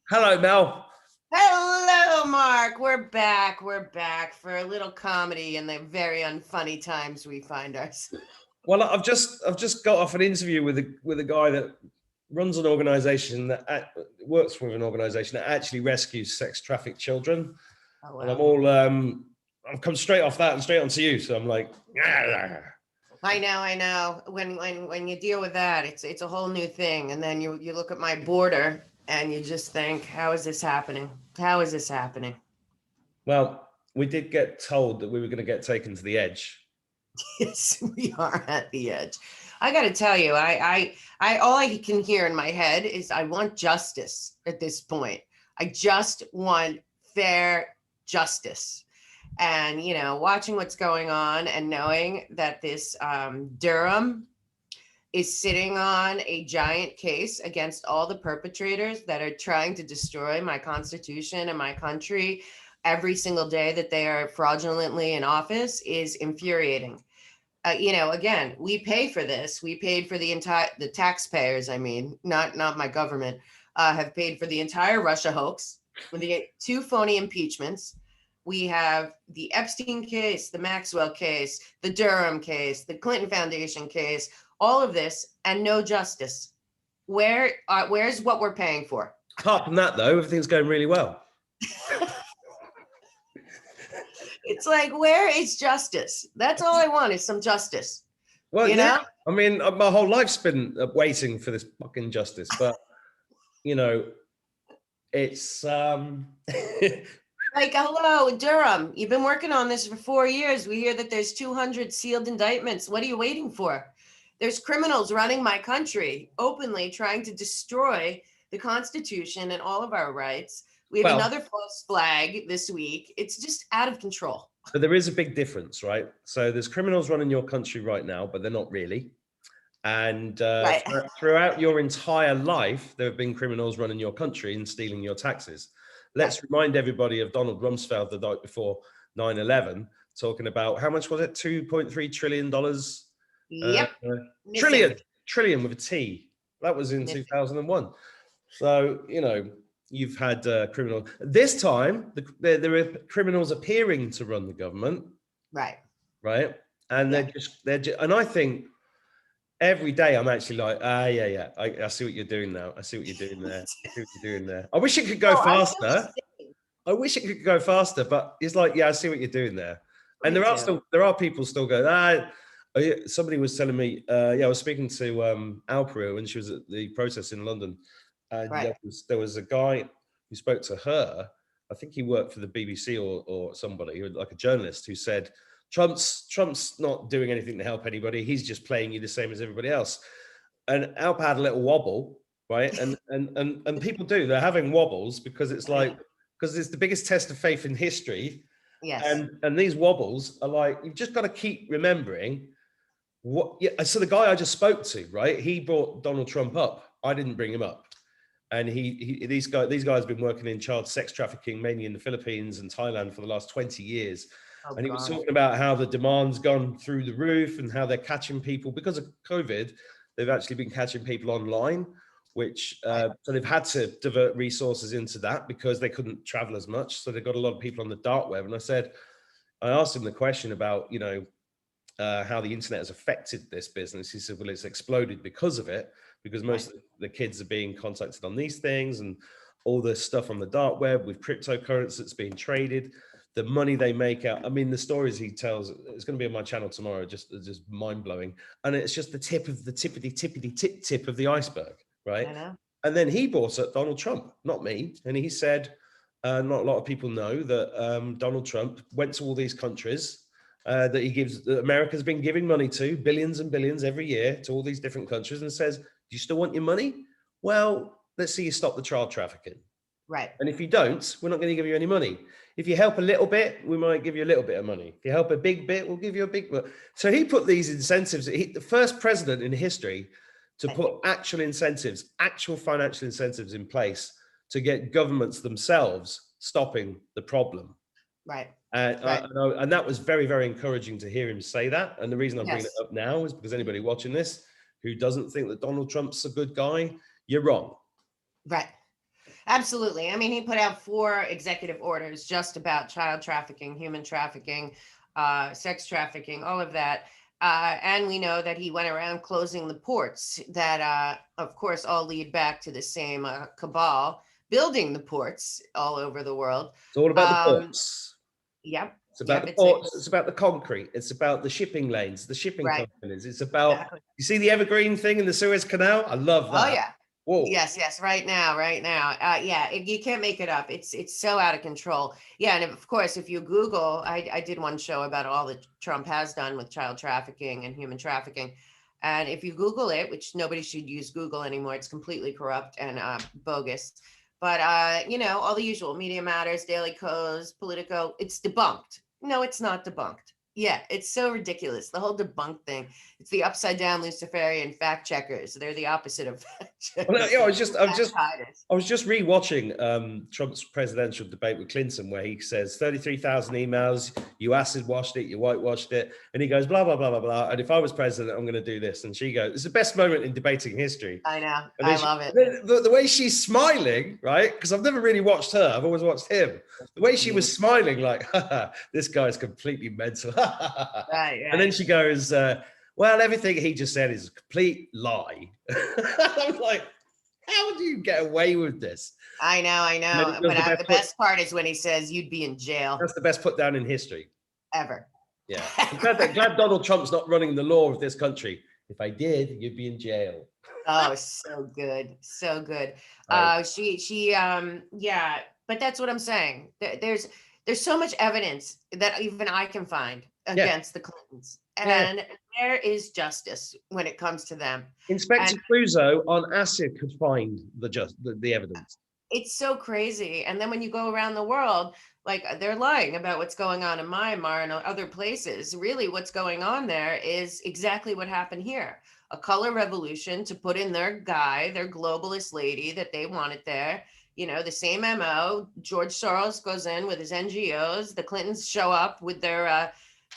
Hello, Mel. Hello, Mark. We're back. We're back for a little comedy in the very unfunny times we find ourselves. Well, I've just got off an interview with a guy that runs an organisation works with an organisation that actually rescues sex trafficked children, Oh and well. I've come straight off that and straight onto you. So I'm like, I know. When you deal with that, it's a whole new thing. And then you look at my border and you just think, how is this happening? How is this happening? well, we did get told that we were going to get taken to the edge. Yes, we are at the edge. I got to tell you, all I can hear in my head is I want justice at this point. I just want fair justice. And, watching what's going on and knowing that this Durham is sitting on a giant case against all the perpetrators that are trying to destroy my Constitution and my country every single day that they are fraudulently in office is infuriating. Again, we pay for this. We paid for the taxpayers. I mean, not my government, have paid for the entire Russia hoax with the two phony impeachments. We have the Epstein case, the Maxwell case, the Durham case, the Clinton Foundation case, all of this, and no justice. Where's what we're paying for? Apart from that, though, everything's going really well. It's like, where is justice? That's all I want is some justice. Well, you yeah. know? I mean, my whole life's been waiting for this fucking justice, but it's Like, hello, Durham. You've been working on this for 4 years. We hear that there's 200 sealed indictments. What are you waiting for? There's criminals running my country, openly trying to destroy the Constitution and all of our rights. We have well, another false flag this week. It's just out of control. but there is a big difference, right? So there's criminals running your country right now, but they're not really. And Right. throughout your entire life, there have been criminals running your country and stealing your taxes. Let's remind everybody of Donald Rumsfeld the night before 9/11, talking about how much was it? $2.3 trillion. Yep. Trillion with a T. That was in 2001. So, you've had criminals. This time, there are criminals appearing to run the government. Right. Right. And and I think every day I'm actually like, yeah. I see what you're doing now. I see what you're doing there. I see what you're doing there. I wish it could go faster. I wish it could go faster, but it's like, yeah, I see what you're doing there. And there are people still going, somebody was telling me, I was speaking to Alperu when she was at the protest in London. And there was a guy who spoke to her. I think he worked for the BBC or somebody, like a journalist, who said, Trump's not doing anything to help anybody. He's just playing you the same as everybody else. And Alp had a little wobble, right? And people do. They're having wobbles because it's the biggest test of faith in history. Yes. And these wobbles are like, you've just got to keep remembering what. Yeah, so the guy I just spoke to, right? He brought Donald Trump up. I didn't bring him up. And these guys have been working in child sex trafficking, mainly in the Philippines and Thailand, for the last 20 years. And he was talking about how the demand's gone through the roof and how they're catching people because of COVID. They've actually been catching people online, which so they've had to divert resources into that because they couldn't travel as much. So they've got a lot of people on the dark web. And I asked him the question about, how the internet has affected this business. He said, well, it's exploded because of it, because most of the kids are being contacted on these things and all the stuff on the dark web with cryptocurrency that's being traded. The money they make out. I mean, the stories he tells, it's going to be on my channel tomorrow, just mind blowing. And it's just the tip of the tip of the iceberg, right? I know. And then he brought up Donald Trump, not me. And he said, not a lot of people know that Donald Trump went to all these countries that America's been giving money to, billions and billions every year to all these different countries, and says, do you still want your money? Well, let's see you stop the child trafficking. Right. And if you don't, we're not going to give you any money. If you help a little bit, we might give you a little bit of money. If you help a big bit, we'll give you a big bit. So he put these incentives, the first president in history to put actual incentives, actual financial incentives in place to get governments themselves stopping the problem. Right. And that was very, very encouraging to hear him say that. And the reason I'm bringing it up now is because anybody watching this who doesn't think that Donald Trump's a good guy, you're wrong. Right. Absolutely. I mean, he put out 4 executive orders just about child trafficking, human trafficking, sex trafficking, all of that. And we know that he went around closing the ports that, of course, all lead back to the same cabal building the ports all over the world. It's all about the Um, ports. yep. It's about Yep. the It's a, ports. It's about the concrete. It's about the shipping lanes, the shipping right. companies. It's about, Exactly. you see the evergreen thing in the Suez Canal? I love Oh, that. yeah. Whoa. Yes, yes, right now, right now. Yeah, you can't make it up. It's so out of control. Yeah, and of course, if you Google, I did one show about all that Trump has done with child trafficking and human trafficking. And if you Google it, which nobody should use Google anymore, it's completely corrupt and bogus. But all the usual Media Matters, Daily Kos, Politico, it's debunked. No, it's not debunked. Yeah, it's so ridiculous. The whole debunk thing. It's the upside down Luciferian fact checkers. They're the opposite of fact Well, checkers. yeah, Fact hiders. I was just rewatching Trump's presidential debate with Clinton, where he says 33,000 emails, you acid washed it, you whitewashed it, and he goes blah blah blah blah blah. And if I was president, I'm going to do this. And she goes, "It's the best moment in debating history." I know. And I then love it. the way she's smiling, right? Because I've never really watched her. I've always watched him. The way she was smiling, like, this guy's completely mental. Right, And then right. she goes, well, everything he just said is a complete lie. I'm like, how do you get away with this? I know, I And then he know. does But the best part is when he says you'd be in jail that's the best put down in history. ever. Yeah. I'm glad Donald Trump's not running the law of this country. If I did, you'd be in jail. Oh, so good. So good. Right. Yeah, but that's what I'm saying. There's so much evidence that even I can find Yeah. against the Clintons. Yeah. And there is justice when it comes to them. Inspector And Clouseau on acid could find the evidence. it's so crazy. And then when you go around the world, like they're lying about what's going on in Myanmar and other places. Really, what's going on there is exactly what happened here. A color revolution to put in their guy, their globalist lady that they wanted there. The same MO. George Soros goes in with his NGOs. The Clintons show up with their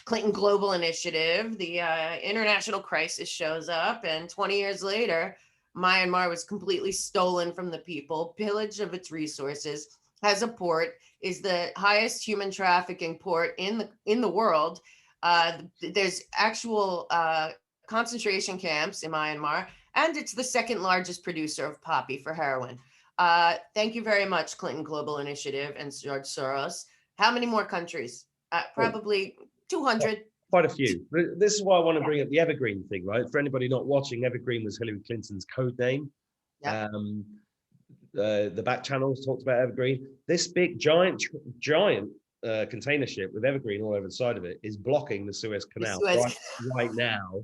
Clinton Global Initiative. The international crisis shows up. And 20 years later, Myanmar was completely stolen from the people, pillaged of its resources, has a port, is the highest human trafficking port in the world. There's actual concentration camps in Myanmar, and it's the second largest producer of poppy for heroin. Thank you very much, Clinton Global Initiative and George Soros. How many more countries? Probably 200. Quite a few. This is why I want to Yeah. bring up the Evergreen thing, right? For anybody not watching, Evergreen was Hillary Clinton's code name. Yeah. The back channels talked about Evergreen. This big giant container ship with Evergreen all over the side of it is blocking the Suez Canal right now,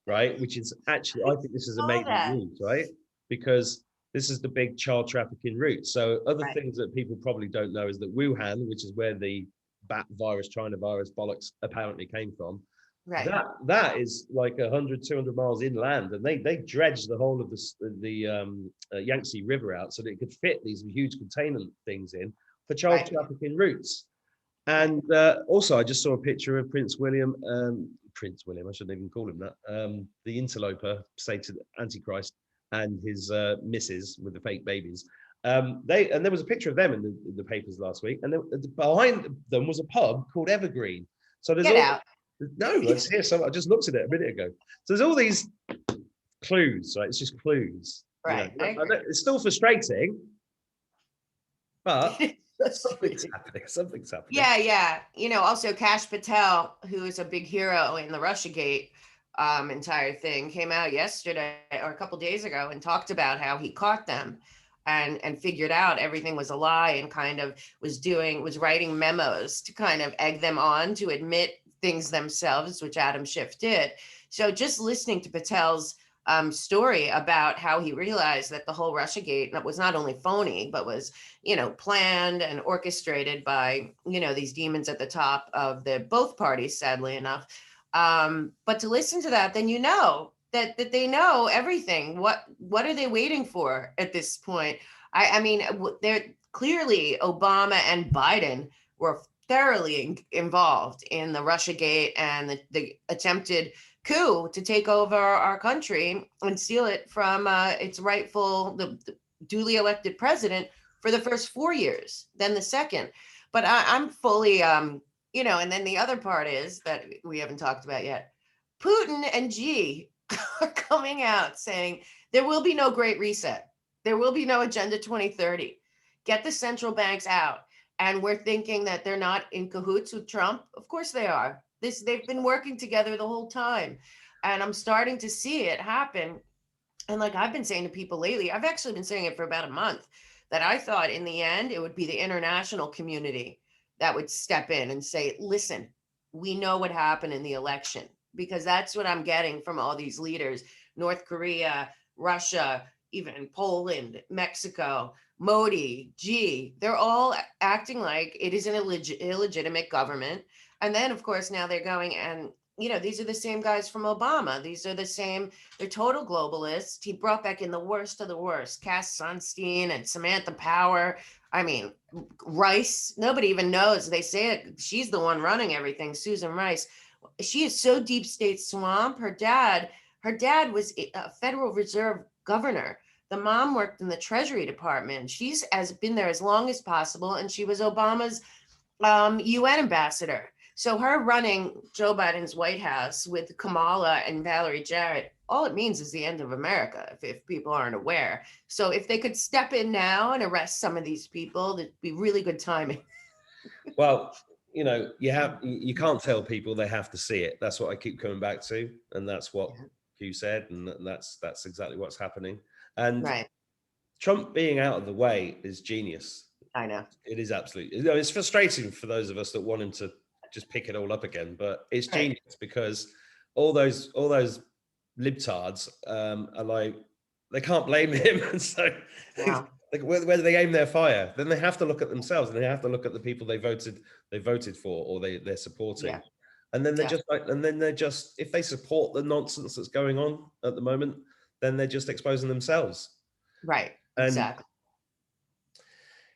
right? Which is actually, I think this is amazing news, right? Because this is the big child trafficking route. So other things that people probably don't know is that Wuhan, which is where the bat virus, China virus bollocks apparently came from. Right. That is like 100, 200 miles inland, and they dredged the whole of the Yangtze River out so that it could fit these huge containment things in for child trafficking routes. And also, I just saw a picture of Prince William. I shouldn't even call him that. The interloper, Satan, Antichrist, and his missus with the fake babies. There was a picture of them in the papers last week, and behind them was a pub called Evergreen. So there's out. No, let's hear some. I just looked at it a minute ago. So there's all these clues, right? It's just clues. Right. It's still frustrating, but something's happening. Something's happening. Yeah. Also Kash Patel, who is a big hero in the Russiagate entire thing, came out yesterday or a couple days ago and talked about how he caught them and figured out everything was a lie and kind of was writing memos to kind of egg them on to admit things themselves, which Adam Schiff did. So just listening to Patel's story about how he realized that the whole Russiagate was not only phony, but was, planned and orchestrated by, these demons at the top of both parties, sadly enough. But to listen to that, then that they know everything. What are they waiting for at this point? I mean, they're clearly Obama and Biden were thoroughly involved in the Russiagate and the attempted coup to take over our country and steal it from its rightful, the duly elected president, for the first 4 years than the second. But I'm fully, you know, and then the other part is that we haven't talked about yet. Putin and Xi are coming out saying there will be no Great Reset. There will be no Agenda 2030. Get the central banks out. And we're thinking that they're not in cahoots with Trump. Of course they are. They've been working together the whole time. And I'm starting to see it happen. And like I've been saying to people lately, I've actually been saying it for about a month, that I thought in the end it would be the international community that would step in and say, listen, we know what happened in the election, because that's what I'm getting from all these leaders, North Korea, Russia, even Poland, Mexico, Modi, G, they're all acting like it is an illegitimate government. And then, of course, now they're going and, you know, these are the same guys from Obama. These are the same, they're total globalists. He brought back in the worst of the worst, Cass Sunstein and Samantha Power. I mean, Rice, nobody even knows. They say it, she's the one running everything, Susan Rice. She is so deep state swamp. Her dad was a Federal Reserve governor. The mom worked in the Treasury Department. She's been there as long as possible, and she was Obama's UN ambassador. So her running Joe Biden's White House with Kamala and Valerie Jarrett, all it means is the end of America, if people aren't aware. So if they could step in now and arrest some of these people, that'd be really good timing. Well, you know, you can't tell people, they have to see it. That's what I keep coming back to, and that's what Hugh said, and that's exactly what's happening. And Right. Trump being out of the way is genius. I know. It is absolutely. You know, it's frustrating for those of us that want him to just pick it all up again, but it's genius because all those libtards are like, they can't blame him, and so like whether they aim their fire, then they have to look at themselves, and they have to look at the people they voted for or they're supporting, and then they're just if they support the nonsense that's going on at the moment, then they're just exposing themselves. Right. And, exactly.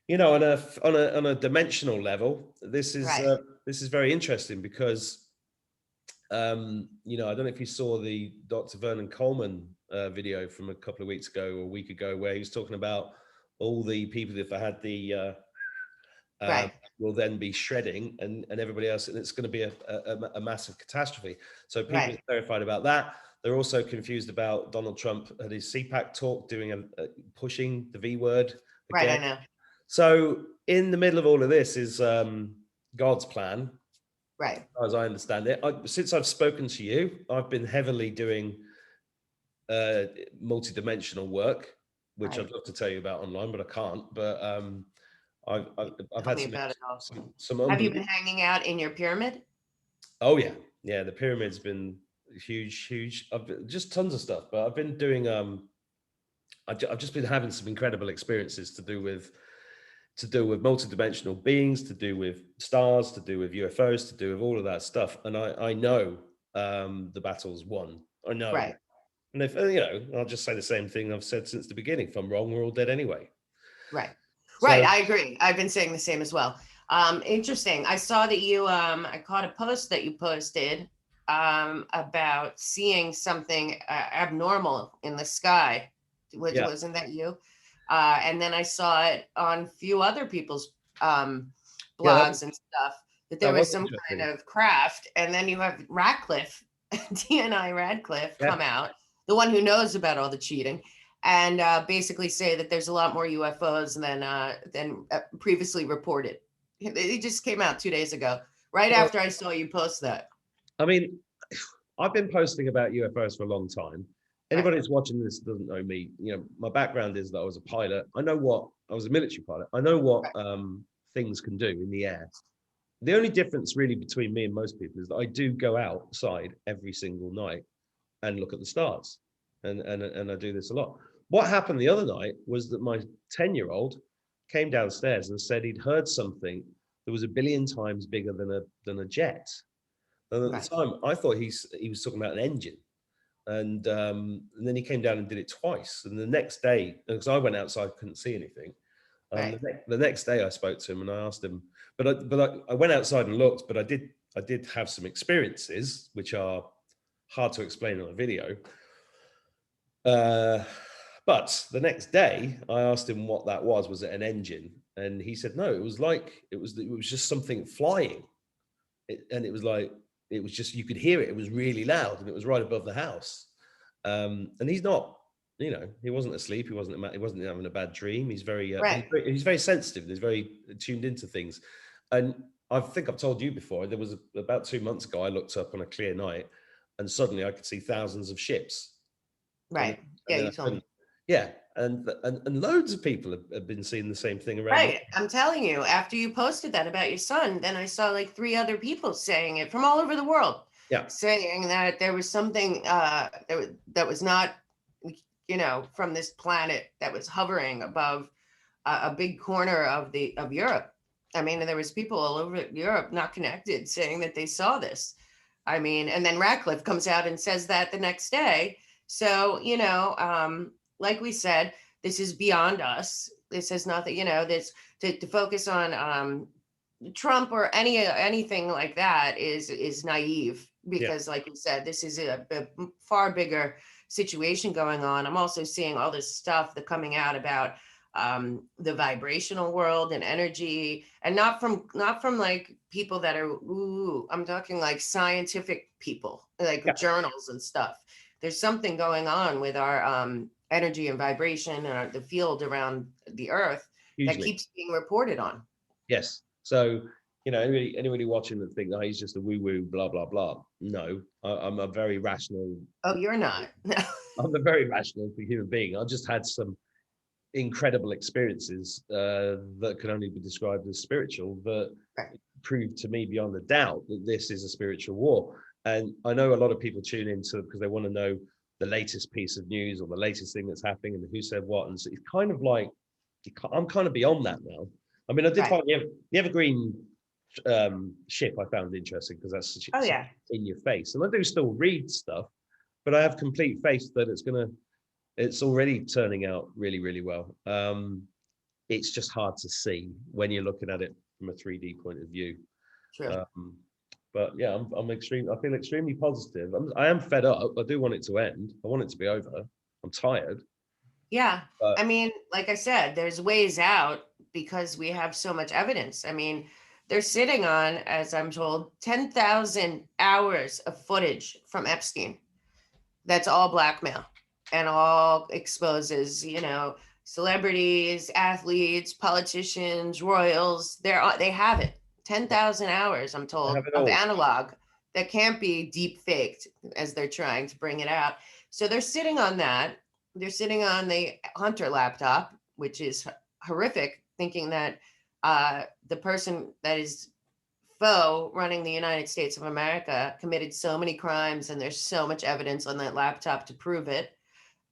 you know, on a dimensional level, this is very interesting because, you know, I don't know if you saw the Dr. Vernon Coleman video from a couple of weeks ago or a week ago, where he was talking about all the people that had the will then be shredding, and everybody else, and it's going to be a massive catastrophe. So people are terrified about that. They're also confused about Donald Trump at his CPAC talk doing pushing the V word again. Right, I know. So in the middle of all of this is God's plan, right? As I understand it. Since I've spoken to you, I've been heavily doing multi-dimensional work, which I'd love to tell you about online, but I can't. But I've had some. Have you been hanging out in your pyramid? Oh yeah, the pyramid's been huge. Just tons of stuff, but I've been doing. I've just been having some incredible experiences to do with multidimensional beings, to do with stars, to do with UFOs, to do with all of that stuff. And I know the battle's won. I know. Right. And if, you know, I'll just say the same thing I've said since the beginning. If I'm wrong, we're all dead anyway. Right. Right. I agree. I've been saying the same as well. Interesting. I saw that you, I caught a post that you posted about seeing something abnormal in the sky. Wasn't that you? And then I saw it on a few other people's blogs and stuff, that there was some kind of craft. And then you have Radcliffe, DNI Radcliffe, come out, the one who knows about all the cheating, and basically say that there's a lot more UFOs than previously reported. It just came out 2 days ago, right after I saw you post that. I mean, I've been posting about UFOs for a long time. Anybody that's watching this doesn't know me. You know, my background is that I was a pilot. I was a military pilot. I know what things can do in the air. The only difference really between me and most people is that I do go outside every single night and look at the stars. And I do this a lot. What happened the other night was that my 10-year-old came downstairs and said he'd heard something that was 1 billion times bigger than a jet. And at the time, I thought he was talking about an engine. And then he came down and did it twice. And the next day, because I went outside, couldn't see anything. The next day I spoke to him and I asked him, but I went outside and looked, but I did have some experiences which are hard to explain on a video. But the next day, I asked him what that was. Was it an engine? And he said, no, it was just something flying. And it was like, it was just, you could hear it. It was really loud and it was right above the house. And he's not, he wasn't asleep. He wasn't having a bad dream. He's very, Right. he's very sensitive. He's very tuned into things. And I think I've told you before, there was about 2 months ago, I looked up on a clear night and suddenly I could see thousands of ships. Right. Yeah, you told me. Yeah. And loads of people have been seeing the same thing around. Right. I'm telling you, after you posted that about your son, then I saw like 3 other people saying it from all over the world. Yeah. Saying that there was something that was not, from this planet that was hovering above a big corner of Europe. I mean, there was people all over Europe not connected saying that they saw this. I mean, and then Ratcliffe comes out and says that the next day. So, like we said, this is beyond us. This is nothing, this to focus on Trump or anything like that is naive, because like you said, this is a far bigger situation going on. I'm also seeing all this stuff that coming out about the vibrational world and energy, and not from like people that are I'm talking like scientific people, like journals and stuff. There's something going on with our energy and vibration and the field around the earth that keeps being reported on. Yes. So, anybody watching that think, he's just a woo-woo, blah, blah, blah. No, I'm a very rational. Oh, you're not. I'm a very rational human being. I've just had some incredible experiences that can only be described as spiritual, that proved to me beyond a doubt that this is a spiritual war. And I know a lot of people tune into it because they want to know the latest piece of news or the latest thing that's happening and who said what. And so it's kind of like, I'm kind of beyond that now. I mean, I did find the Evergreen ship I found interesting because that's in your face. And I do still read stuff, but I have complete faith that it's already turning out really, really well. It's just hard to see when you're looking at it from a 3D point of view. True. But yeah, I feel extremely positive. I am fed up. I do want it to end. I want it to be over. I'm tired. Yeah. I mean, like I said, there's ways out because we have so much evidence. I mean, they're sitting on, as I'm told, 10,000 hours of footage from Epstein. That's all blackmail and all exposes, celebrities, athletes, politicians, royals. They have it. 10,000 hours, I'm told, of analog that can't be deep faked as they're trying to bring it out. So they're sitting on that. They're sitting on the Hunter laptop, which is horrific, thinking that the person that is foe running the United States of America committed so many crimes, and there's so much evidence on that laptop to prove it.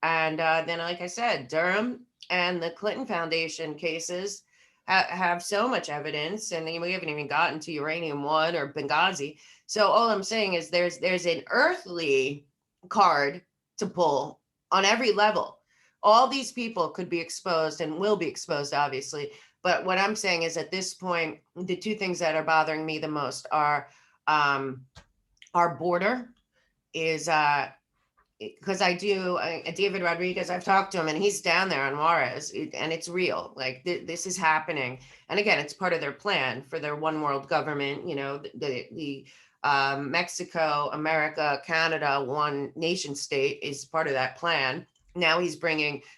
And then, like I said, Durham and the Clinton Foundation cases have so much evidence, and we haven't even gotten to Uranium One or Benghazi. So all I'm saying is there's an earthly card to pull on every level. All these people could be exposed and will be exposed, obviously. But what I'm saying is at this point, the 2 things that are bothering me the most are our border is because David Rodriguez, I've talked to him and he's down there on Juarez, and it's real. Like this is happening. And again, it's part of their plan for their one world government, the Mexico, America, Canada, one nation state is part of that plan. Now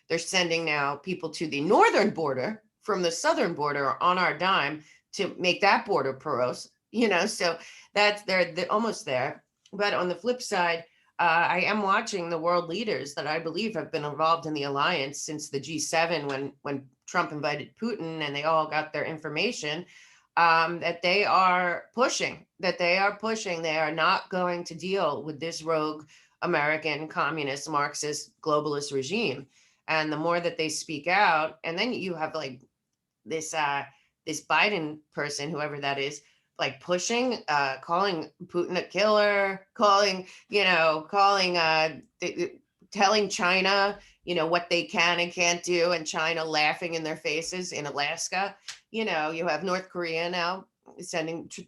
they're sending now people to the northern border from the southern border on our dime to make that border porous, so they're almost there. But on the flip side, I am watching the world leaders that I believe have been involved in the alliance since the G7 when Trump invited Putin and they all got their information, that they are pushing. They are not going to deal with this rogue American communist, Marxist, globalist regime. And the more that they speak out, and then you have like this Biden person, whoever that is, like pushing, calling Putin a killer, telling China, what they can and can't do, and China laughing in their faces in Alaska. You have North Korea now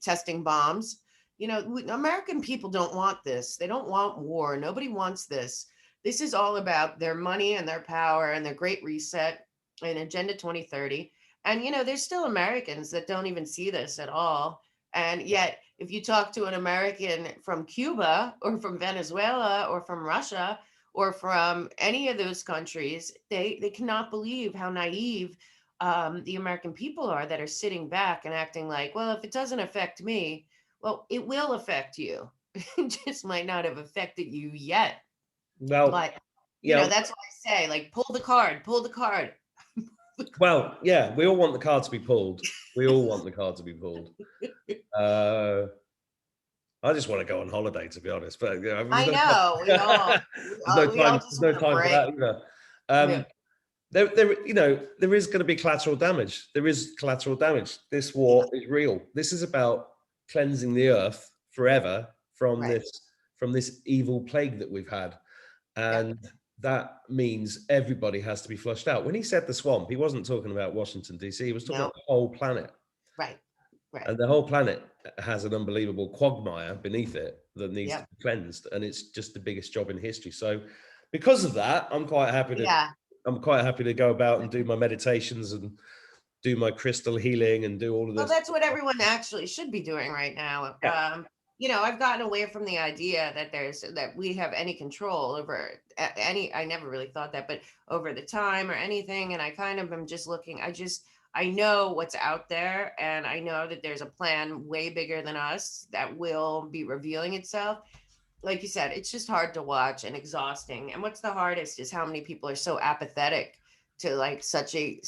testing bombs. American people don't want this. They don't want war. Nobody wants this. This is all about their money and their power and their great reset and Agenda 2030. And, there's still Americans that don't even see this at all. And yet, if you talk to an American from Cuba or from Venezuela or from Russia or from any of those countries, they cannot believe how naive the American people are, that are sitting back and acting like, well, if it doesn't affect me, well, it will affect you. It just might not have affected you yet. Well, But, yeah, that's what I say, like, pull the card, pull the card. well, yeah, we all want the card to be pulled. We all want the card to be pulled. I just want to go on holiday, to be honest. But I know, we all, we all there's just no want a time for break. that either. Yeah, There is going to be collateral damage. There is collateral damage. This war is real. This is about cleansing the earth forever from right. this evil plague that we've had, Yeah, and that means everybody has to be flushed out. When he said the swamp, he wasn't talking about Washington D.C. He was talking no, about the whole planet. right, right. And the whole planet has an unbelievable quagmire beneath it that needs to Yep. be cleansed, and it's just the biggest job in history. So, because of that, Yeah. I'm quite happy to go about and do my meditations and do my crystal healing and do all of Well, this. that's what everyone actually should be doing right now. Yeah, I've gotten away from the idea that we have any control over any. I never really thought that, but over the time or anything. And I kind of am just looking. I know what's out there, and I know that there's a plan way bigger than us that will be revealing itself. Like you said, it's just hard to watch and exhausting. And what's the hardest is how many people are so apathetic to like such a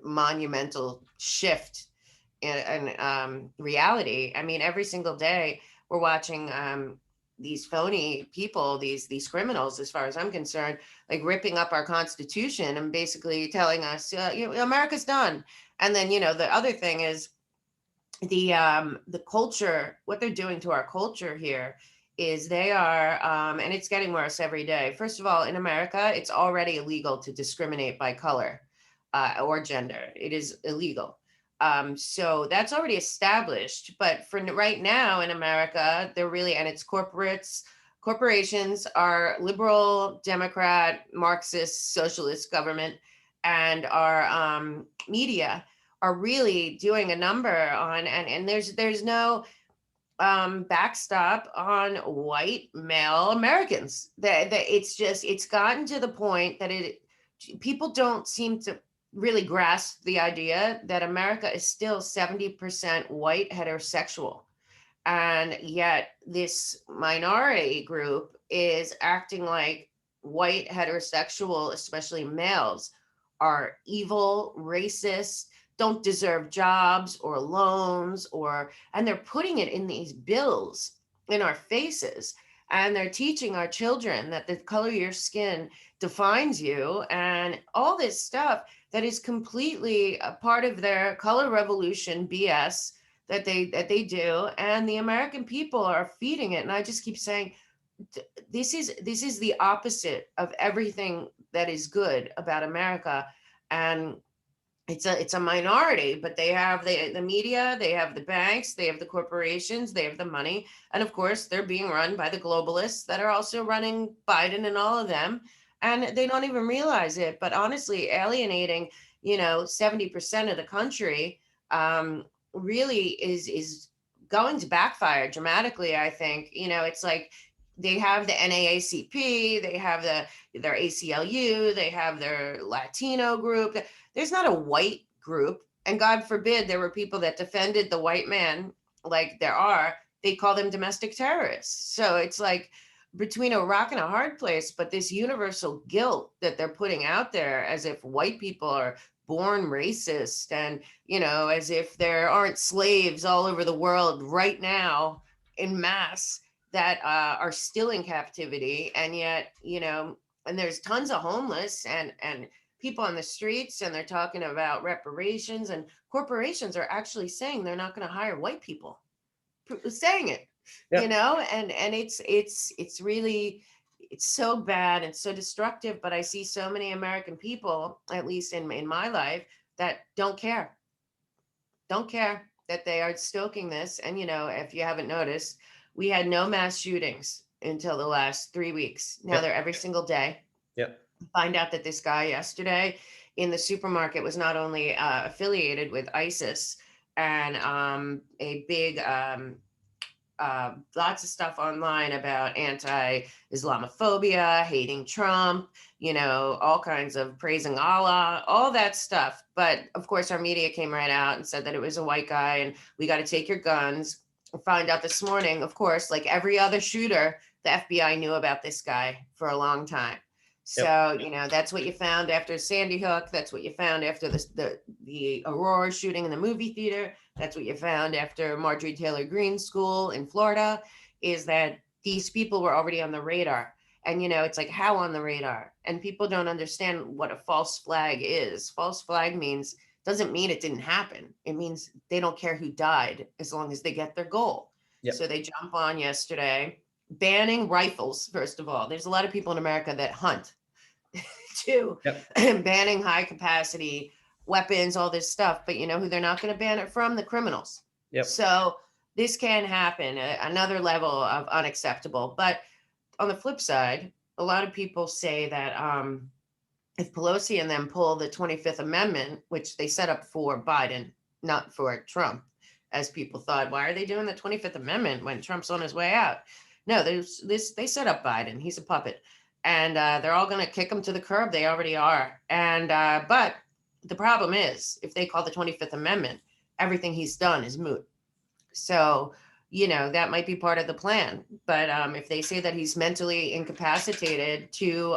monumental shift in reality. I mean, every single day we're watching these phony people, these criminals, as far as I'm concerned, like ripping up our Constitution and basically telling us, America's done. And then the other thing is the culture. What they're doing to our culture here is they are, and it's getting worse every day. First of all, in America, it's already illegal to discriminate by color or gender. It is illegal. So that's already established. But for right now in America, they're really, and it's corporations are liberal, Democrat, Marxist, socialist government, and our media are really doing a number on, and there's no backstop on white male Americans. That it's gotten to the point that people don't seem to really grasp the idea that America is still 70% white heterosexual. And yet this minority group is acting like white heterosexual, especially males, are evil, racist, don't deserve jobs or loans, and they're putting it in these bills in our faces. And they're teaching our children that the color of your skin defines you, and all this stuff that is completely a part of their color revolution BS that they do. And the American people are feeding it. And I just keep saying, this is the opposite of everything that is good about America. And it's a minority, but they have the media, they have the banks, they have the corporations, they have the money, and of course they're being run by the globalists that are also running Biden and all of them, and they don't even realize it. But honestly, alienating 70% of the country really is going to backfire dramatically. I think it's like they have the NAACP, they have their ACLU, they have their Latino group. There's not a white group, and God forbid there were people that defended the white man like there are. They call them domestic terrorists. So it's like between a rock and a hard place. But this universal guilt that they're putting out there, as if white people are born racist, and as if there aren't slaves all over the world right now in mass that are still in captivity. And yet and there's tons of homeless and people on the streets, and they're talking about reparations, and corporations are actually saying they're not going to hire white people, saying it. yeah. And it's really, it's so bad and so destructive. But I see so many American people, at least in my life, that don't care that they are stoking this. And if you haven't noticed, we had no mass shootings until the last 3 weeks. Now Yep. they're every single day. Yep. Find out that this guy yesterday in the supermarket was not only affiliated with ISIS and a big lots of stuff online about anti-Islamophobia, hating Trump, all kinds of praising Allah, all that stuff. But of course, our media came right out and said that it was a white guy and we got to take your guns. Find out this morning, of course, like every other shooter, the FBI knew about this guy for a long time. So, that's what you found after Sandy Hook. That's what you found after the Aurora shooting in the movie theater. That's what you found after Marjorie Taylor Greene's school in Florida, is that these people were already on the radar. And, it's like, how on the radar? And people don't understand what a false flag is. False flag doesn't mean it didn't happen. It means they don't care who died as long as they get their goal. Yep. So they jump on yesterday, banning rifles, first of all. There's a lot of people in America that hunt too, Yep. banning high capacity weapons, all this stuff. But you know who they're not going to ban it from? The criminals. Yep. So this can happen, another level of unacceptable. But on the flip side, a lot of people say that if Pelosi and them pull the 25th Amendment, which they set up for Biden, not for Trump, as people thought, why are they doing the 25th Amendment when Trump's on his way out? No, they set up Biden. He's a puppet. And they're all going to kick him to the curb. They already are. And but the problem is, if they call the 25th Amendment, everything he's done is moot. So, that might be part of the plan. But if they say that he's mentally incapacitated,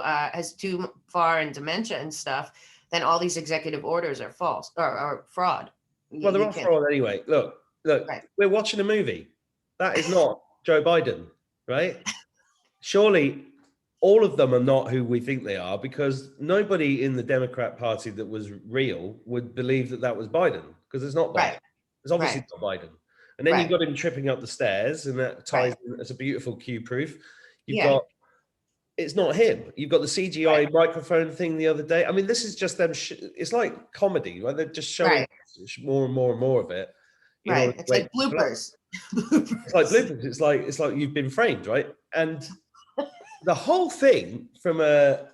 has too far in dementia and stuff, then all these executive orders are false or fraud. Well, they're all fraud anyway. Look, right. We're watching a movie. That is not Joe Biden, right? Surely all of them are not who we think they are, because nobody in the Democrat Party that was real would believe that was Biden, because it's not Biden. Right. It's obviously not Biden. And then you've got him tripping up the stairs, and that ties in. It's a beautiful cue proof. You've got, it's not him. You've got the CGI microphone thing the other day. I mean, this is just them. It's like comedy, right? They're just showing more and more and more of it. It's like bloopers. It's like bloopers. It's like you've been framed, right? And the whole thing from a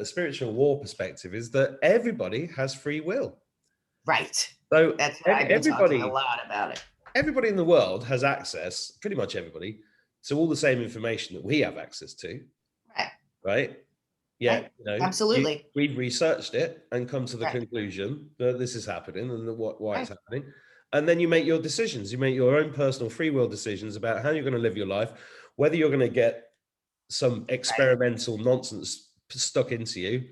spiritual war perspective is that everybody has free will. Right. So that's what I've been talking a lot about it. Everybody in the world has access, pretty much everybody, to all the same information that we have access to. Right. Yeah. Right. Absolutely. We've researched it and come to the conclusion that this is happening and why it's happening. And then you make your decisions. You make your own personal free will decisions about how you're going to live your life, whether you're going to get some experimental nonsense stuck into you.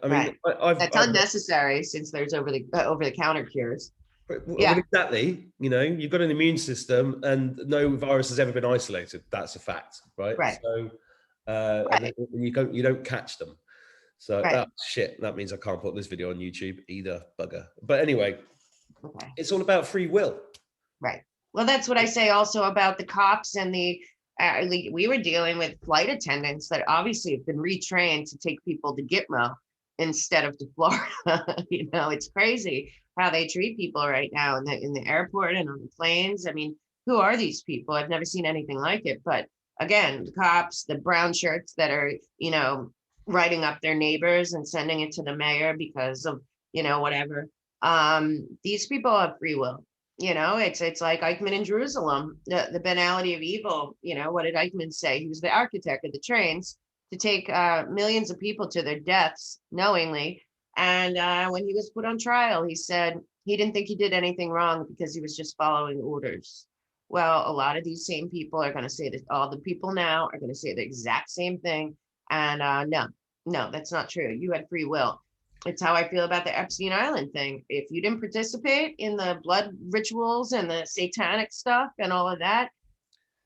I mean, that's unnecessary since there's over the counter cures. Well, exactly. You've got an immune system, and no virus has ever been isolated. That's a fact, right? Right. So, and you don't catch them. So shit. That means I can't put this video on YouTube either, bugger. But anyway, it's all about free will. Right. Well, that's what I say also about the cops and the. We were dealing with flight attendants that obviously have been retrained to take people to Gitmo instead of to Florida. It's crazy how they treat people right now in the airport and on the planes. I mean, who are these people? I've never seen anything like it. But again, the cops, the brown shirts that are, writing up their neighbors and sending it to the mayor because of, whatever. These people have free will. It's like Eichmann in Jerusalem, the banality of evil. What did Eichmann say? He was the architect of the trains to take millions of people to their deaths knowingly. And when he was put on trial, he said he didn't think he did anything wrong because he was just following orders. Well, a lot of these same people are going to say that all the people now are going to say the exact same thing. And no, that's not true. You had free will. It's how I feel about the Epstein Island thing. If you didn't participate in the blood rituals and the satanic stuff and all of that,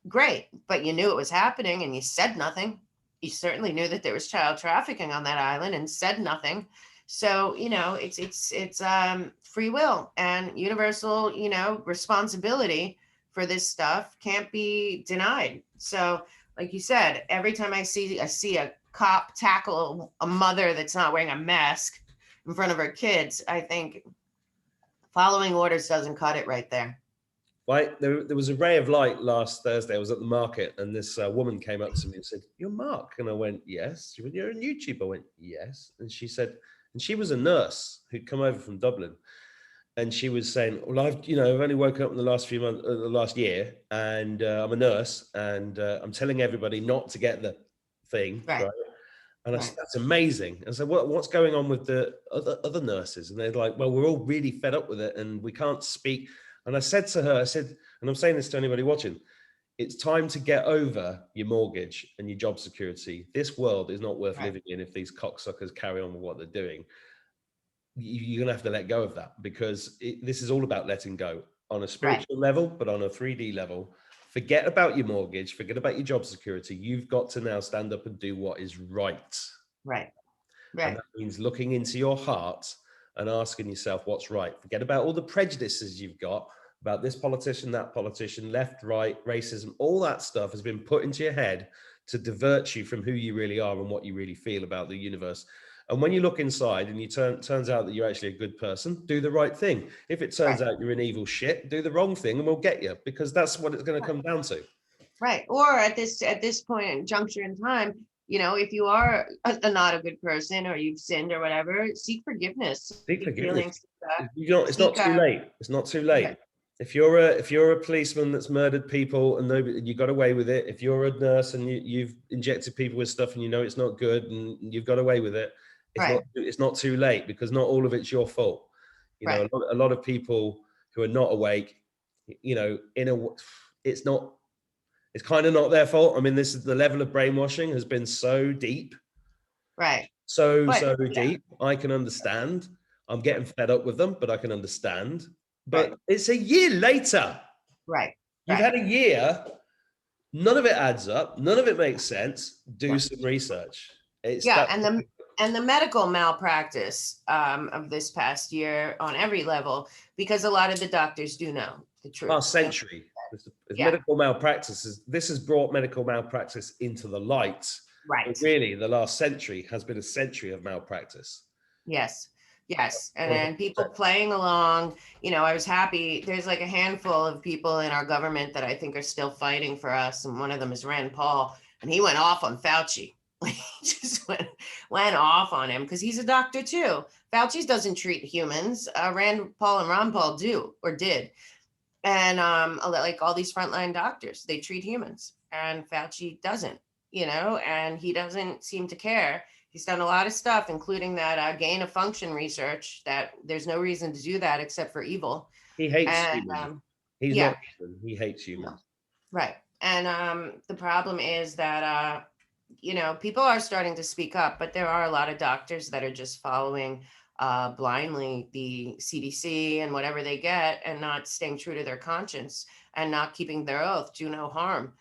great. But you knew it was happening and you said nothing. You certainly knew that there was child trafficking on that island and said nothing. So, it's free will and universal, responsibility for this stuff can't be denied. So, like you said, every time I see a cop tackle a mother that's not wearing a mask in front of her kids, I think following orders doesn't cut it right there. right? There was a ray of light last Thursday. I was at the market, and this woman came up to me and said, "You're Mark," and I went, "Yes." She went, "You're on YouTube." I went, "Yes," and she said, and she was a nurse who'd come over from Dublin, and she was saying, "Well, I've only woken up in the last few months, the last year, and I'm a nurse, and I'm telling everybody not to get the thing, Right. right?" And I said, Right. "That's amazing." And I said, "What's going on with the other nurses?" And they're like, "Well, we're all really fed up with it, and we can't speak." And I said to her, I said, and I'm saying this to anybody watching, it's time to get over your mortgage and your job security. This world is not worth Right. living in if these cocksuckers carry on with what they're doing. You're going to have to let go of that, because this is all about letting go on a Right. spiritual level, but on a 3D level. Forget about your mortgage, forget about your job security. You've got to now stand up and do what is right. Right. And Right. that means looking into your heart and asking yourself what's right. Forget about all the prejudices you've got about this politician, that politician, left, right, racism. All that stuff has been put into your head to divert you from who you really are and what you really feel about the universe. And when you look inside and you turns out that you're actually a good person, do the right thing. If it turns Right. out you're an evil shit, do the wrong thing and we'll get you, because that's what it's going to Right. come down to. Right. Or at this point in juncture in time, if you are not a good person or you've sinned or whatever, seek forgiveness, Seek seek forgiveness. healing, It's not seek too late. It's not too late. right, If you're a policeman that's murdered people and nobody, you got away with it. If you're a nurse and you've injected people with stuff and you know it's not good and you've got away with it, right, it's not too late, because not all of it's your fault. right, A lot of people who are not awake, it's not, it's kind of not their fault. I mean, this is the level of brainwashing has been so deep, right. But so yeah, deep. I can understand. I'm getting fed up with them, but I can understand. right, But it's a year later. right, You've right. had a year. None of it adds up. None of it makes sense. Do Yeah. some research. It's Yeah, that and the medical malpractice of this past year on every level, because a lot of the doctors do know the truth. last century. It's Yeah, medical malpractice. This has brought medical malpractice into the light. But right. really, the last century has been a century of malpractice. Yes. Yes. And Well, then people playing along, I was happy. There's like a handful of people in our government that I think are still fighting for us. And one of them is Rand Paul. And he went off on Fauci. He just went off on him because he's a doctor too. Fauci doesn't treat humans. Rand Paul and Ron Paul do or did. And like all these frontline doctors, they treat humans. And Fauci doesn't, and he doesn't seem to care. He's done a lot of stuff, including that gain of function research that there's no reason to do that except for evil. he hates And humans. He's yeah, not human. He hates no, humans. right. And the problem is that, people are starting to speak up, but there are a lot of doctors that are just following blindly the CDC and whatever they get and not staying true to their conscience and not keeping their oath, do no harm.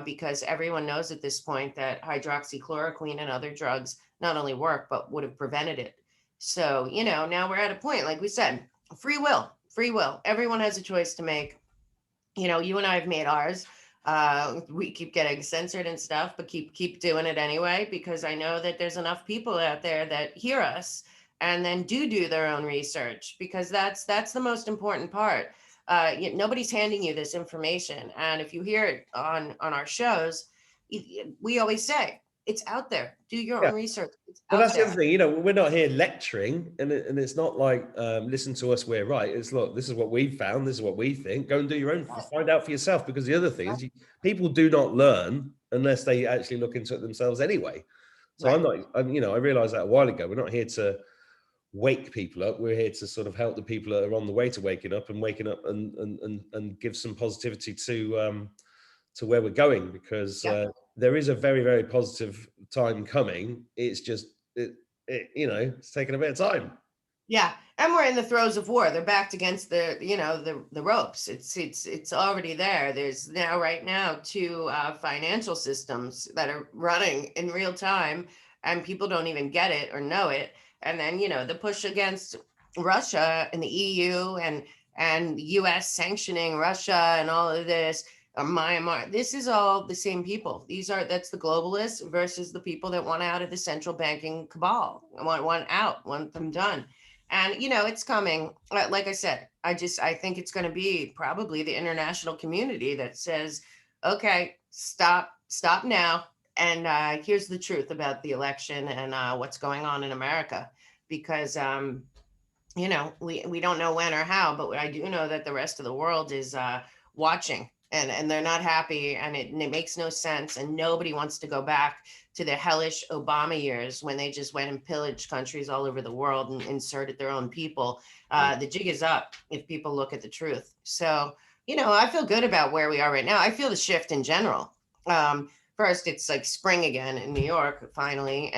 Because everyone knows at this point that hydroxychloroquine and other drugs not only work, but would have prevented it. So, now we're at a point, like we said, free will, free will. Everyone has a choice to make. You and I have made ours. We keep getting censored and stuff, but keep doing it anyway, because I know that there's enough people out there that hear us and then do their own research, because that's the most important part. Nobody's handing you this information, and if you hear it on our shows, we always say it's out there. Do your Yeah. own research. It's But out that's the other there. thing, we're not here lecturing, and it's not like listen to us, we're right. It's look, this is what we've found, this is what we think. Go and do your own, find out for yourself. Because the other thing is, people do not learn unless they actually look into it themselves anyway. So Right. I realized that a while ago. We're not here to wake people up. We're here to sort of help the people that are on the way to waking up and give some positivity to where we're going, because Yeah. there is a very, very positive time coming. It's just it's taking a bit of time. Yeah, and we're in the throes of war. They're backed against the ropes. It's already there. There's now right now two financial systems that are running in real time, and people don't even get it or know it. And then the push against Russia and the EU and U.S. sanctioning Russia and all of this. Myanmar. This is all the same people. That's the globalists versus the people that want out of the central banking cabal. Want out, want them done. And, it's coming. Like I said, I think it's going to be probably the international community that says, okay, stop now. And here's the truth about the election and what's going on in America. Because, we don't know when or how, but I do know that the rest of the world is watching, and they're not happy, and it makes no sense, and nobody wants to go back to the hellish Obama years when they just went and pillaged countries all over the world and inserted their own people. The jig is up if people look at the truth. So, I feel good about where we are right now. I feel the shift in general. First, it's like spring again in New York, finally.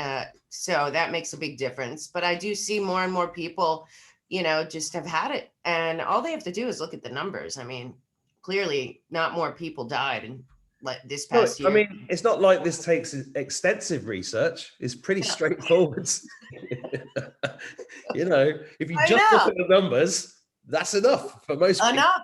So that makes a big difference. But I do see more and more people, just have had it. And all they have to do is look at the numbers. I mean, clearly not more people died in like this No, past I year. mean, it's not like this takes extensive research. It's pretty Yeah, straightforward. If you I just look know. at the numbers, that's enough for most people. Enough,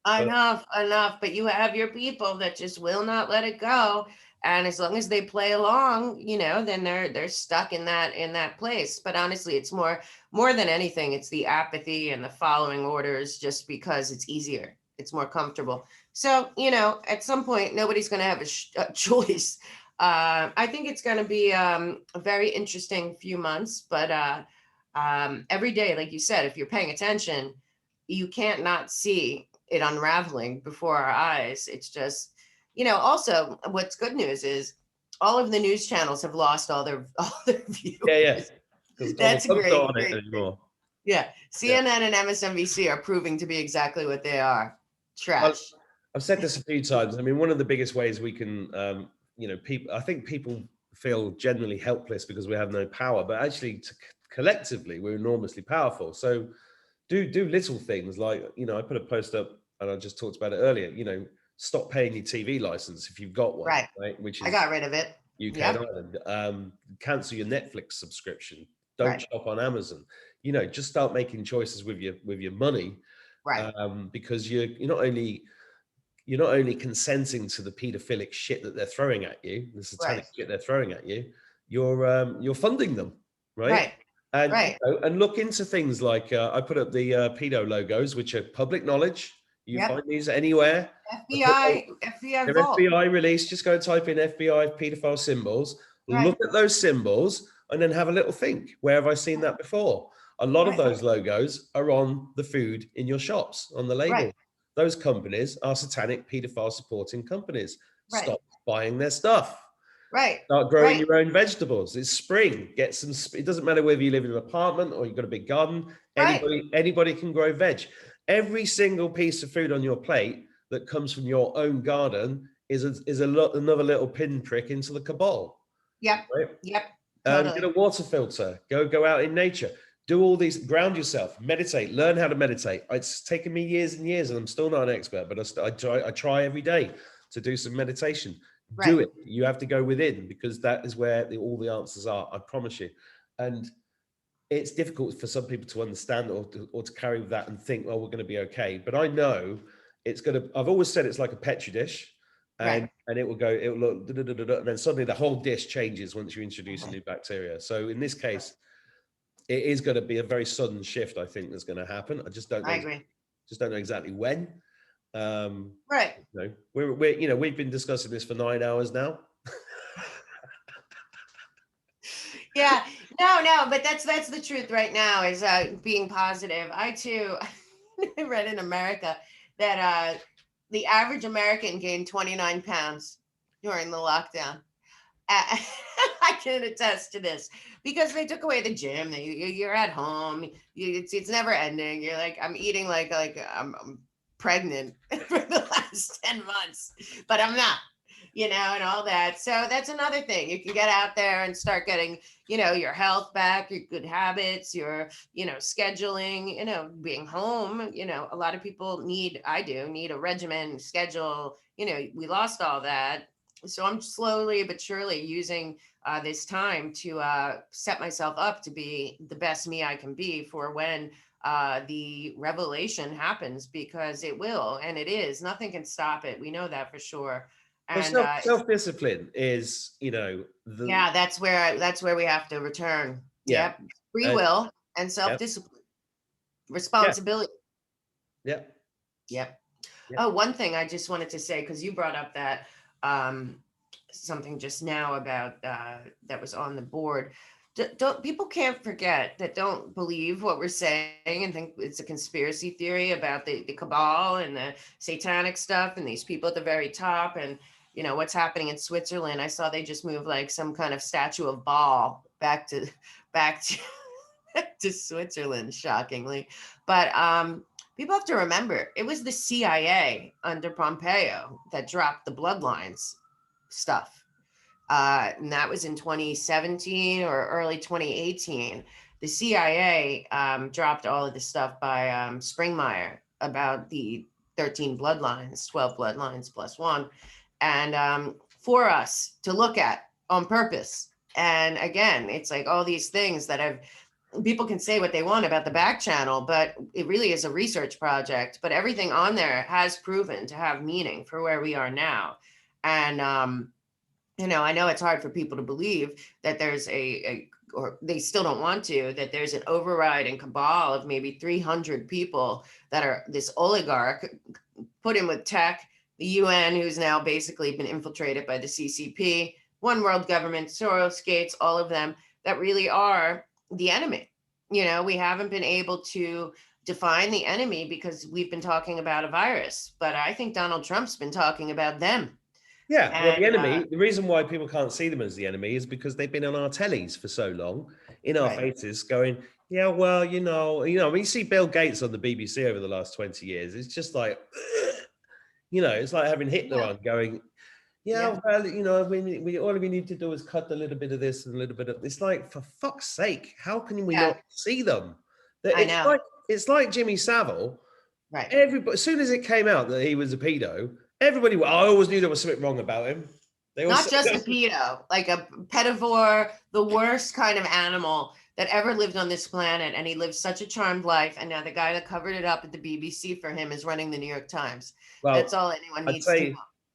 But enough. But you have your people that just will not let it go. And as long as they play along, then they're stuck in that place. But honestly, it's more than anything, it's the apathy and the following orders just because it's easier. It's more comfortable. So, at some point, nobody's going to have a choice. I think it's going to be a very interesting few months, but every day, like you said, if you're paying attention, you can't not see it unraveling before our eyes. It's just, also what's good news is all of the news channels have lost all their yeah, viewers. because Donald That's a Trump's not great, on it great thing. anymore. Yeah. Yeah. CNN and MSNBC are proving to be exactly what they are. Well, Trash. I've said this a few times. I mean, one of the biggest ways we can, people, I think people feel generally helpless because we have no power, but actually, collectively, we're enormously powerful. So, do little things like, I put a post up and I just talked about it earlier. Stop paying your TV license if you've got one, Right. right? Which I is got rid of it. UK and Yep. Ireland. Cancel your Netflix subscription. Don't Right. shop on Amazon. Just start making choices with your money, Right. because you're not only consenting to the paedophilic shit that they're throwing at you, the Right. satanic shit they're throwing at you, you're funding them, right? Right. And Right. and look into things like, I put up the pedo logos, which are public knowledge. You Yep. find these anywhere. FBI They're vault. FBI released. Just go and type in FBI pedophile symbols. Right. Look at those symbols and then have a little think. Where have I seen that before? A lot of Right. those logos are on the food in your shops, on the Right. label. Those companies are satanic pedophile supporting companies. Right. Stop buying their stuff. Right. Start growing Right. your own vegetables. It's spring. Get some. It doesn't matter whether you live in an apartment or you've got a big garden. Right. Anybody can grow veg. Every single piece of food on your plate that comes from your own garden another little pinprick into the cabal, Yep. right? Yep. Get Totally. a water filter. Go out in nature. Do all these. Ground yourself. Meditate. Learn how to meditate. It's taken me years and years, and I'm still not an expert, but I try every day to do some meditation. Do Right. it. You have to go within, because that is where all the answers are. I promise you. And it's difficult for some people to understand or to carry that and think, well, we're going to be okay. But I know it's going to. I've always said it's like a petri dish, Right. and it will go. It will look, and then suddenly the whole dish changes once you introduce a Right. new bacteria. So in this case, it is going to be a very sudden shift. I think that's going to happen. I just don't I know. agree. Just don't know exactly when. Right. We've been discussing this for 9 hours now. Yeah. No, but that's the truth right now is being positive. I too I read in America that the average American gained 29 pounds during the lockdown. I can attest to this because they took away the gym. You're at home. It's never ending. You're like, I'm eating like I'm pregnant for the last 10 months, but I'm not, and all that. So that's another thing. You can get out there and start getting, your health back, your good habits, your, scheduling, being home. A lot of people need a regimen, schedule. We lost all that. So I'm slowly but surely using this time to set myself up to be the best me I can be for when the revelation happens, because it will, and it is. Nothing can stop it. We know that for sure. Well, And self-discipline is, yeah, that's where we have to return. yeah, Yep, free and will and yeah, self-discipline. Yeah. responsibility. Yeah. Yep. Yeah. Oh, one thing I just wanted to say, because you brought up that um, something just now about that was on the board. Don't people can't forget that, don't believe what we're saying and think it's a conspiracy theory about the cabal and the satanic stuff and these people at the very top, and what's happening in Switzerland. I saw they just moved like some kind of statue of Baal back to to Switzerland, shockingly. But people have to remember, it was the CIA under Pompeo that dropped the bloodlines stuff. And that was in 2017 or early 2018. The CIA dropped all of this stuff by Springmeier about the 13 bloodlines, 12 bloodlines plus one, and for us to look at on purpose. And again, it's like all these things that have, people can say what they want about the back channel, but it really is a research project. But everything on there has proven to have meaning for where we are now. And I know it's hard for people to believe that there's or they still don't want to, that there's an overriding cabal of maybe 300 people that are this oligarch put in with tech, the UN, who's now basically been infiltrated by the CCP, one world government, Soros, Gates, all of them, that really are the enemy. We haven't been able to define the enemy because we've been talking about a virus, but I think Donald Trump's been talking about them. Yeah, well, the And enemy, the reason why people can't see them as the enemy is because they've been on our tellies for so long, in our right. faces, going, yeah, well, when you see Bill Gates on the BBC over the last 20 years, it's just like, it's like having Hitler Yeah. on going, Yeah. yeah, well, we all we need to do is cut a little bit of this and a little bit of, it's like, for fuck's sake, how can we Yeah. not see them? That I know. it's like Jimmy Savile. Right. Everybody, as soon as it came out that he was a pedo, everybody, I always knew there was something wrong about him. They all Not said, just a pedo, like a pedivore, the worst kind of animal that ever lived on this planet. And he lived such a charmed life. And now the guy that covered it up at the BBC for him is running the New York Times. That's well, all anyone I'd needs to know. say,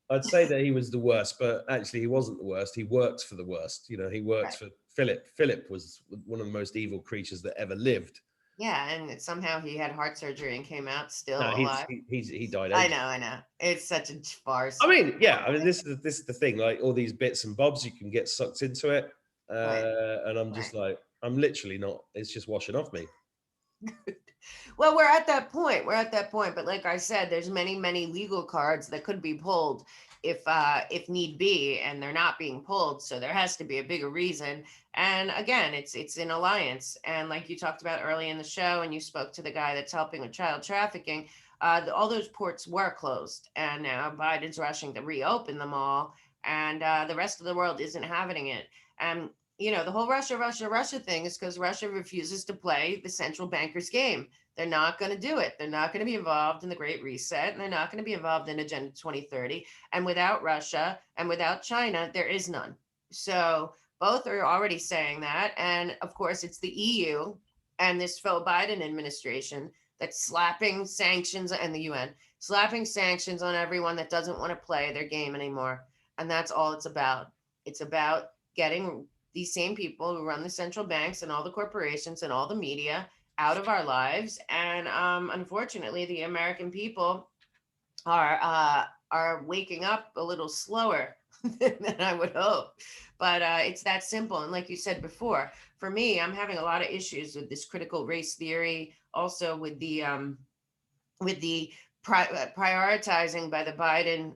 I'd say that he was the worst, but actually he wasn't the worst. He works for the worst. He works Right. for Philip. Philip was one of the most evil creatures that ever lived. Yeah. And somehow he had heart surgery and came out still No, alive. he died. I Ages. know. I know. It's such a farce. I mean, yeah. I mean, this is the thing. Like all these bits and bobs, you can get sucked into it, Right. and I'm just like, I'm literally not. It's just washing off me. Well, we're at that point. We're at that point. But like I said, there's many, many legal cards that could be pulled if need be, and they're not being pulled. So there has to be a bigger reason. And again, it's an alliance. And like you talked about early in the show, and you spoke to the guy that's helping with child trafficking. All those ports were closed, and now Biden's rushing to reopen them all, and the rest of the world isn't having it. And the whole Russia thing is because Russia refuses to play the central bankers game. They're not going to do it. They're not going to be involved in the Great Reset, and they're not going to be involved in Agenda 2030. And without Russia and without China, there is none. So both are already saying that. And of course, it's the EU and this faux Biden administration that's slapping sanctions, and the UN slapping sanctions on everyone that doesn't want to play their game anymore. And that's all it's about. It's about getting these same people who run the central banks and all the corporations and all the media out of our lives. And unfortunately, the American people are waking up a little slower than I would hope. But it's that simple. And like you said before, for me, I'm having a lot of issues with this critical race theory, also with the prioritizing by the Biden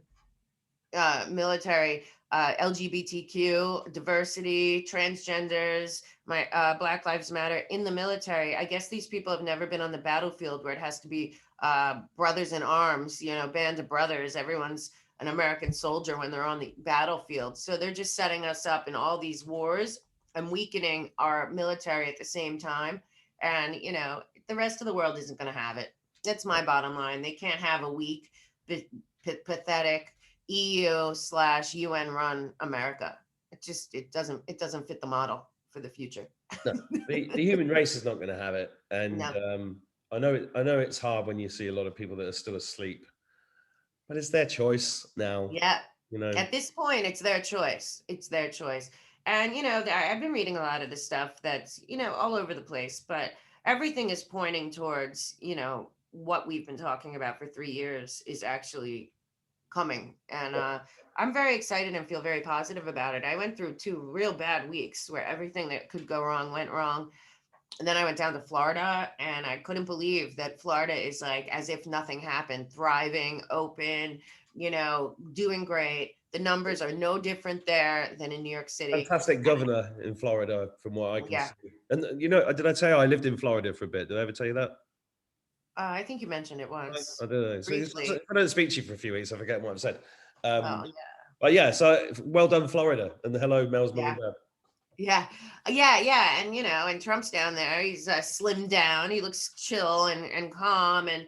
military, LGBTQ, diversity, transgenders, my Black Lives Matter in the military. I guess these people have never been on the battlefield where it has to be brothers in arms, band of brothers. Everyone's an American soldier when they're on the battlefield. So they're just setting us up in all these wars and weakening our military at the same time. And, the rest of the world isn't going to have it. That's my bottom line. They can't have a weak, pathetic EU/UN run America. It doesn't fit the model for the future. No, the human race is not going to have it. And No. I know it's hard when you see a lot of people that are still asleep, but it's their choice now. Yeah. At this point, it's their choice. It's their choice. And, I've been reading a lot of the stuff that's, all over the place. But everything is pointing towards, what we've been talking about for 3 years is actually coming. And I'm very excited and feel very positive about it. I went through 2 real bad weeks where everything that could go wrong went wrong. And then I went down to Florida, and I couldn't believe that Florida is like as if nothing happened, thriving, open, doing great. The numbers are no different there than in New York City. Fantastic governor in Florida, from what I can Yeah, see. And did I tell you I lived in Florida for a bit? Did I ever tell you that? I think you mentioned it once I don't know. So briefly. if I don't speak to you for a few weeks, I forget what I've said. Oh, But yeah, so well done, Florida, and hello, Mel's mum yeah. and dad. Yeah, yeah, and Trump's down there. He's slimmed down. He looks chill and calm and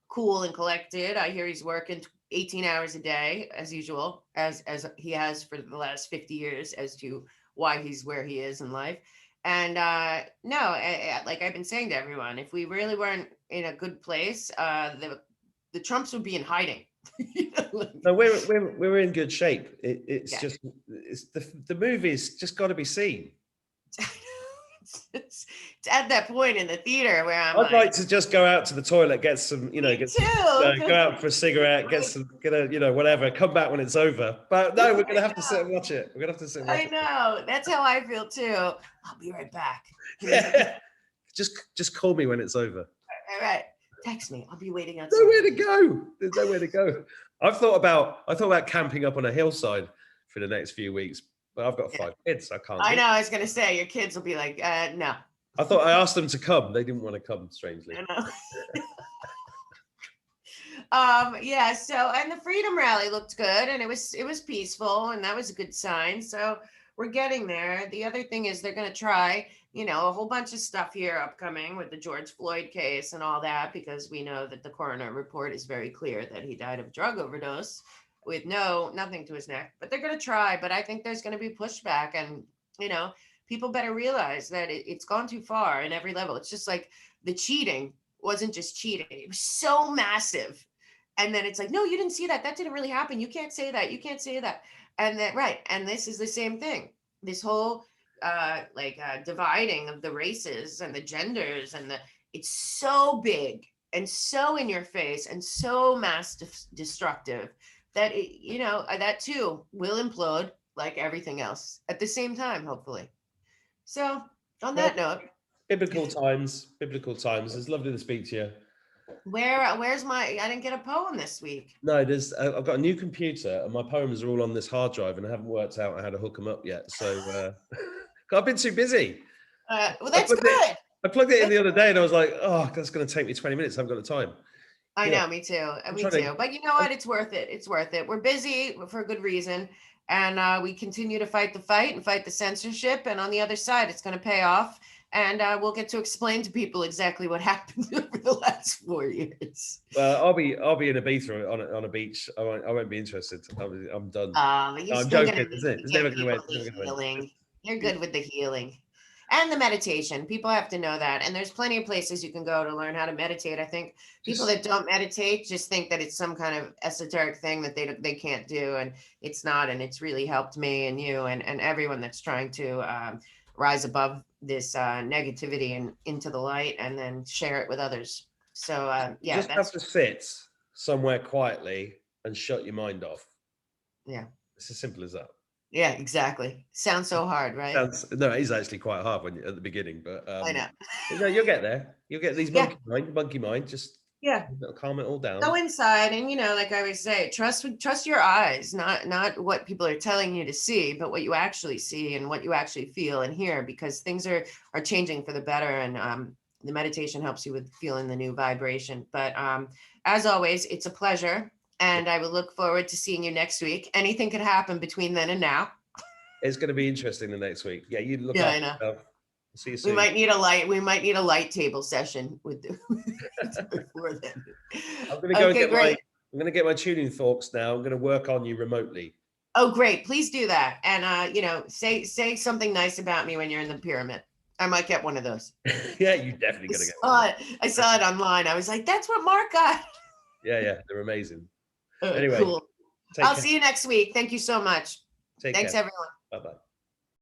cool and collected. I hear he's working 18 hours a day as usual, as he has for the last 50 years, as to why he's where he is in life. And no, like I've been saying to everyone, if we really weren't in a good place, the Trumps would be in hiding. No, we're in good shape. It's Yeah. just the movie's just got to be seen. it's at that point in the theater where I'm I'd like to just go out to the toilet, get some, go out for a cigarette, get a, whatever, come back when it's over. But no, we're gonna have to sit and watch it. We're gonna have to sit and watch I know. That's how I feel too. I'll be right back. it. Just call me when it's over. All right. Text me. I'll be waiting outside. Nowhere to go. There's nowhere to go. I thought about camping up on a hillside for the next few weeks, but I've got 5 kids. I can't. I know. I was gonna say your kids will be like, no. I asked them to come. They didn't want to come, strangely. I know. Yeah, so and the Freedom Rally looked good, and it was peaceful, and that was a good sign. So we're getting there. The other thing is they're gonna try, a whole bunch of stuff here upcoming with the George Floyd case and all that, because we know that the coroner report is very clear that he died of drug overdose with nothing to his neck. But they're gonna try. But I think there's gonna be pushback, and people better realize that it's gone too far in every level. It's just like the cheating wasn't just cheating; it was so massive. And then it's like, no, you didn't see that. That didn't really happen. You can't say that. You can't say that. And then, right. And this is the same thing. This whole dividing of the races and the genders it's so big and so in your face and so mass destructive that, that too will implode like everything else at the same time, hopefully. So on that note, biblical times. It's lovely to speak to you. where's I didn't get a poem this week. No, I've got a new computer and my poems are all on this hard drive and I haven't worked out how to hook them up yet. So I've been too busy. Well, that's good. I plugged it in the other day and I was like, oh, that's going to take me 20 minutes. I haven't got the time. I know, me too. Me too. But you know what? It's worth it. It's worth it. We're busy for a good reason. And we continue to fight the fight and fight the censorship. And on the other side, it's going to pay off. And we'll get to explain to people exactly what happened over the last 4 years. Well, I'll be in Ibiza on a beach. I won't be interested. I'm done. But you're I'm still joking. healing. You're good with the healing and the meditation. People have to know that. And there's plenty of places you can go to learn how to meditate. I think people that don't meditate just think that it's some kind of esoteric thing that they can't do, and it's not. And it's really helped me and you and everyone that's trying to rise above this negativity and into the light, and then share it with others. So yeah, you just have to sit somewhere quietly and shut your mind off. Yeah, it's as simple as that. Yeah, exactly. Sounds so hard, right? No, it is actually quite hard when you're at the beginning, but I know. You'll get there. You'll get these monkey mind. Just calm it all down. Go inside, and like I always say, trust your eyes, not what people are telling you to see, but what you actually see and what you actually feel and hear, because things are changing for the better, and the meditation helps you with feeling the new vibration. But as always, it's a pleasure. And I will look forward to seeing you next week. Anything could happen between then and now. It's going to be interesting the next week. Yeah, you look. Yeah, I know. See you soon. We might need a light table session with before then. I'm going to go I'm going to get my tuning forks now. I'm going to work on you remotely. Oh, great! Please do that, and say something nice about me when you're in the pyramid. I might get one of those. Yeah, you definitely going to get one. I saw it online. I was like, that's what Mark got. Yeah, they're amazing. Anyway, cool. I'll see you next week. Thank you so much. Thanks, everyone. Bye-bye.